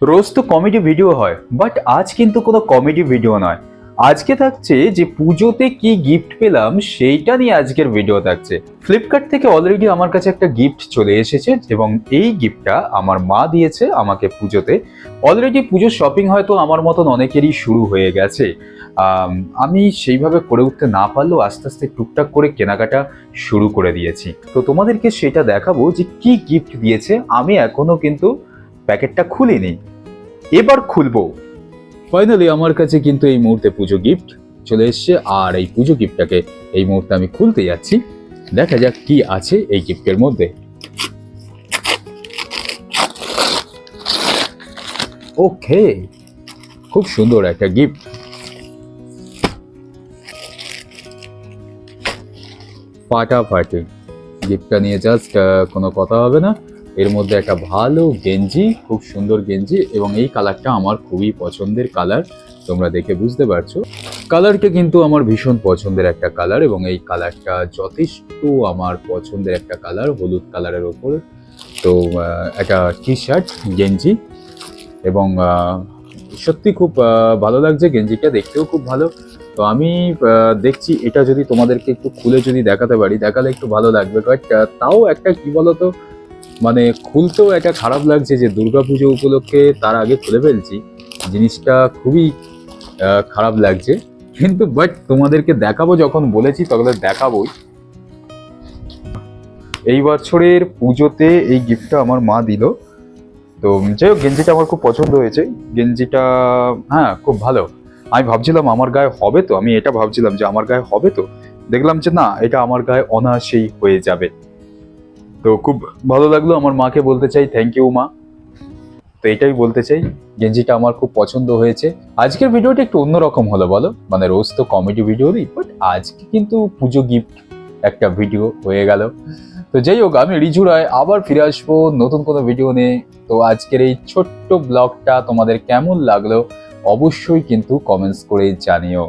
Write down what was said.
রোজ তো comedy video হয়, but আজ কিন্তু কোনো কমেডি ভিডিও নয়। আজকে থাকছে যে পুজোতে কি গিফট পেলাম সেইটা নিয়ে আজকের ভিডিও থাকছে। ফ্লিপকার্ট থেকে অলরেডি আমার কাছে একটা গিফট চলে এসেছে এবং এই গিফটটা আমার মা দিয়েছে আমাকে পুজোতে। অলরেডি পুজোর শপিং হয়তো আমার মতন অনেকেরই শুরু হয়ে গেছে। আমি সেইভাবে করে উঠতে না পারলেও আস্তে আস্তে টুকটাক করে কেনাকাটা শুরু করে দিয়েছি। তো তোমাদেরকে সেটা দেখাবো যে কি গিফট দিয়েছে। আমি এখনো কিন্তু প্যাকেটটা খুলিনি, এবার খুলবো। ফাইনালি আমার কাছে কিন্তু এই মুহূর্তে পুজো গিফট চলে এসছে, আর এই পুজো গিফটটাকে এই মুহূর্তে আমি খুলতে যাচ্ছি। দেখা যাক কি আছে এই গিফটের মধ্যে। ওকে, খুব সুন্দর একটা গিফট। ফাটাফাটি গিফটটা নিয়ে জাস্ট কোনো কথা হবে না। এর মধ্যে একটা ভালো গেঞ্জি, খুব সুন্দর গেঞ্জি, এবং এই কালারটা আমার খুবই পছন্দের কালার। তোমরা দেখে বুঝতে পারছো কালারটা কিন্তু আমার ভীষণ পছন্দের একটা কালার, এবং এই কালারটা যথেষ্ট আমার পছন্দের একটা কালার, হলুদ কালারের ওপর। তো একটা টি শার্ট, গেঞ্জি, এবং সত্যি খুব ভালো লাগছে। গেঞ্জিটা দেখতেও খুব ভালো। তো আমি দেখছি এটা যদি তোমাদেরকে একটু খুলে যদি দেখাতে পারি, দেখালে একটু ভালো লাগবে। বাট তাও একটা কি বলতো, মানে খুলতেও একটা খারাপ লাগছে যে দুর্গাপুজো উপলক্ষে তার আগে খুলে ফেলছি। জিনিসটা খুবই খারাপ লাগছে, কিন্তু বাট তোমাদেরকে দেখাবো, যখন বলেছি তখন দেখাবোই। এই বছরের পুজোতে এই গিফটটা আমার মা দিল। তো যাই হোক, গেঞ্জিটা আমার খুব পছন্দ হয়েছে। গেঞ্জিটা হ্যাঁ খুব ভালো। আমি ভাবছিলাম আমার গায়ে হবে তো, আমি এটা ভাবছিলাম যে আমার গায়ে হবে তো, দেখলাম যে না, এটা আমার গায়ে অনায়াসেই হয়ে যাবে। তো খুব ভালো লাগলো। আমার মাকে বলতে চাই থ্যাংক ইউ মা। তো এটাই বলতে চাই, গেঞ্জিটা আমার খুব পছন্দ হয়েছে। আজকের ভিডিওটা একটু অন্যরকম হলো বলো, মানে রোজ তো কমেডি ভিডিও দিই, বাট আজকে কিন্তু পুজো গিফট একটা ভিডিও হয়ে গেল। তো যাই হোক, আমি রিজু রায় আবার ফিরে আসবো নতুন কোনো ভিডিও নিয়ে। তো আজকের এই ছোট্ট ব্লগটা তোমাদের কেমন লাগলো অবশ্যই কিন্তু কমেন্টস করে জানিও।